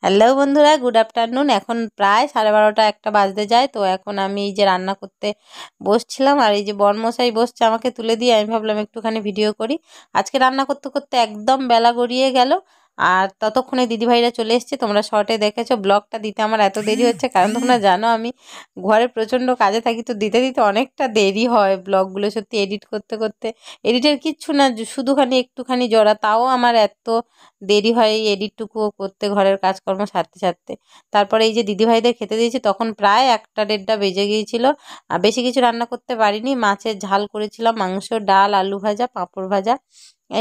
Hello বন্ধুরা, good afternoon. এখন প্রায় 12:30 একটা বাজতে যায়। তো এখন আমি এই যে রান্না করতে বসছিলাম, আর এই যে বরমশাই বসছে আমাকে তুলে দিয়ে, আমি ভাবলাম একটুখানি ভিডিও করি। আজকে রান্না করতে করতে একদম বেলা গড়িয়ে গেল, আর ততক্ষণে দিদিভাইরা চলে এসছে। তোমরা শর্টে দেখেছো। ব্লগটা দিতে আমার এত দেরি হচ্ছে কারণ তোমরা জানো আমি ঘরে প্রচণ্ড কাজে থাকি, তো দিতে দিতে অনেকটা দেরি হয় ব্লগগুলো সত্যি এডিট করতে করতে। এডিটের কিচ্ছু না, শুধুখানি একটুখানি জড়া, তাও আমার এত দেরি হয় এই এডিটটুকুও করতে, ঘরের কাজকর্ম সারতে সারতে। তারপরে এই যে দিদিভাইদের খেতে দিয়েছি তখন প্রায় 1টা 1:30 বেজে গিয়েছিল। আর বেশি কিছু রান্না করতে পারিনি। মাছের ঝাল করেছিলাম, মাংস, ডাল, আলু ভাজা, পাঁপড় ভাজা,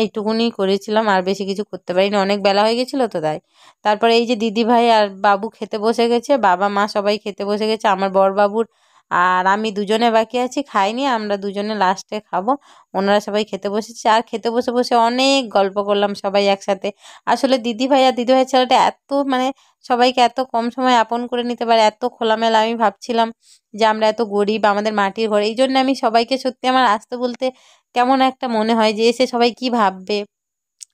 এইটুকুনি করেছিলাম। আর বেশি কিছু করতে পারিনি, অনেক বেলা হয়ে গেছিলো তো তাই। তারপরে এই যে দিদিভাই আর বাবু খেতে বসে গেছে, বাবা মা সবাই খেতে বসে গেছে। আমার বড়বাবুর আর আমি দুজনে বাকি আছি, খাইনি, আমরা দুজনে লাস্টে খাবো। ওনারা সবাই খেতে বসেছে, আর খেতে বসে বসে অনেক গল্প করলাম সবাই একসাথে। আসলে দিদিভাই আর দিদিভাই ছেলেটা এত মানে সবাইকে এত কম সময়ে আপন করে নিতে পারে, এত খোলামেলা। আমি ভাবছিলাম যে আমরা এত গরিব, আমাদের মাটির ঘর, এই জন্য আমি সবাইকে সত্যি আমার আসতে বলতে কেমন একটা মনে হয় যে এসে সবাই কি ভাববে।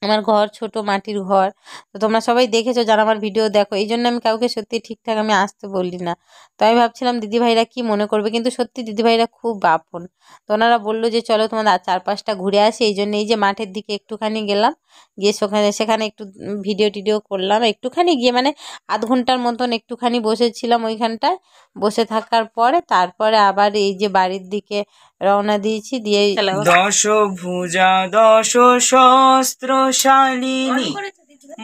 আমার ঘর ছোট, মাটির ঘর। তো তোমরা সবাই দেখেছো যারা আমার ভিডিও দেখো, এই জন্য আমি কাউকে সত্যি ঠিকঠাক আমি আসতে বলি না। তো আমি ভাবছিলাম দিদিভাইরা কি মনে করবে, কিন্তু সত্যি দিদিভাইরা খুব আপন। তো ওনারা বললো যে চলো তোমাদের চারপাশটা ঘুরে আসি, এই জন্য এই যে মাঠের দিকে একটুখানি গেলাম, গিয়ে সেখানে একটু ভিডিও টিডিও করলাম। একটুখানি গিয়ে মানে আধ ঘন্টার মতন একটুখানি বসেছিলাম ওইখানটায়। বসে থাকার পরে তারপরে আবার এই যে বাড়ির দিকে রওনা দিয়েছি, দিয়ে দশভুজা দশ সহস্রশালিনী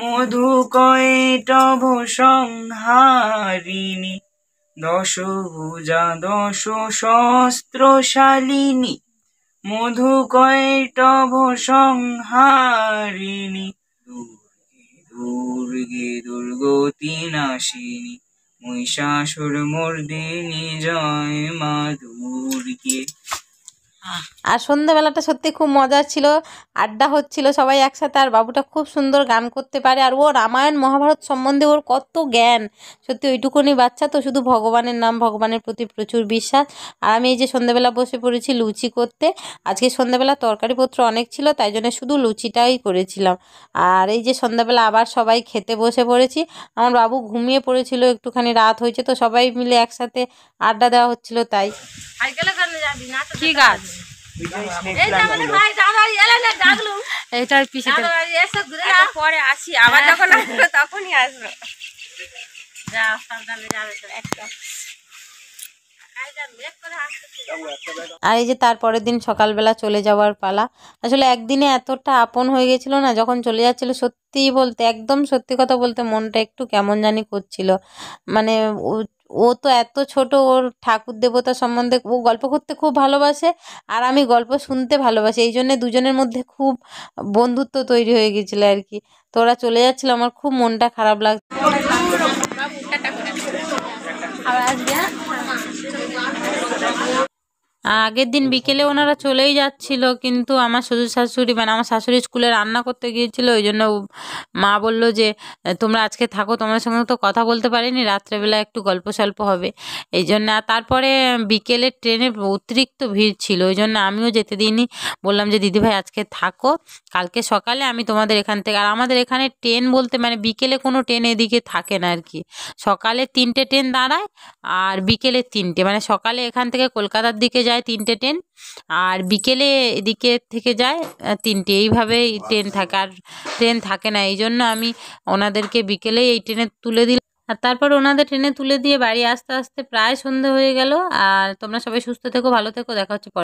মধু কয়টভ সংহারিণী। দশভুজা দশ সহস্রশালিনী মধু কয়টভ সংহারিণী। দুর্গে দুর্গতি নাশিনী মহিষাসুর মর্দিনী জয় মা দুর্গে। আর সন্ধ্যাবেলাটা সত্যি খুব মজার ছিল, আড্ডা হচ্ছিল সবাই একসাথে। আর বাবুটা খুব সুন্দর গান করতে পারে, আর ও রামায়ণ মহাভারত সম্বন্ধে ওর কত জ্ঞান। সত্যি ওইটুকুনি বাচ্চা তো, শুধু ভগবানের নাম, ভগবানের প্রতি প্রচুর বিশ্বাস। আর আমি এই যে সন্ধ্যাবেলা বসে পড়েছি লুচি করতে। আজকে সন্ধ্যাবেলা তরকারিপত্র অনেক ছিল, তাই জন্য শুধু লুচিটাই করেছিলাম। আর এই যে সন্ধ্যাবেলা আবার সবাই খেতে বসে পড়েছি। আমার বাবু ঘুমিয়ে পড়েছিল, একটুখানি রাত হয়েছে, তো সবাই মিলে একসাথে আড্ডা দেওয়া হচ্ছিল তাই। কি গাছ? এইটার পিছনে পরে আসি, আবার যখন আসবো তখনই আসবো। আর এই যে তারপরের দিন সকালবেলা চলে যাওয়ার পালা। আসলে একদিনে এতটা আপন হয়ে গেছিল না, যখন চলে যাচ্ছিল সত্যি বলতে, একদম সত্যি কথা বলতে, মনটা একটু কেমন জানি করছিল। মানে ও ও তো এত ছোট, ওর ঠাকুর দেবতা সম্বন্ধে ও গল্প করতে খুব ভালোবাসে, আর আমি গল্প শুনতে ভালোবাসি। এই জন্য দুজনের মধ্যে খুব বন্ধুত্ব তৈরি হয়ে গেছিল আর কি। তো ওরা চলে যাচ্ছিল, আমার খুব মনটা খারাপ লাগছে। আবার আসবে। আগের দিন বিকেলে ওনারা চলেই যাচ্ছিল, কিন্তু আমার শ্বশুর শাশুড়ি মানে আমার শাশুড়ি স্কুলে রান্না করতে গিয়েছিল, ওই জন্য মা বললো যে তোমরা আজকে থাকো, তোমাদের সঙ্গে তো কথা বলতে পারিনি, রাত্রেবেলা একটু গল্প সল্প হবে, এই জন্য। আর তারপরে বিকেলে ট্রেনে অতিরিক্ত ভিড় ছিল, ওই জন্য আমিও যেতে দিইনি। বললাম যে দিদিভাই আজকে থাকো, কালকে সকালে আমি তোমাদের এখান থেকে। আর আমাদের এখানে ট্রেন বলতে মানে বিকেলে কোনো ট্রেন এদিকে থাকে না আর কি। সকালে 3টে ট্রেন দাঁড়ায়, আর বিকেলে 3টে, মানে সকালে এখান থেকে কলকাতার দিকে যায় 3টে ট্রেন, আর বিকেলে এদিকে থেকে যায় 3টে। এইভাবেই ট্রেন থাকে, আর ট্রেন থাকে না। এই জন্য আমি ওনাদেরকে বিকেলেই এই ট্রেনে তুলে দিলাম। আর তারপর ওনাদের ট্রেনে তুলে দিয়ে বাড়ি আসতে আসতে প্রায় সন্ধে হয়ে গেল। আর তোমরা সবাই সুস্থ থেকো, ভালো থেকো, দেখা হচ্ছে পরে।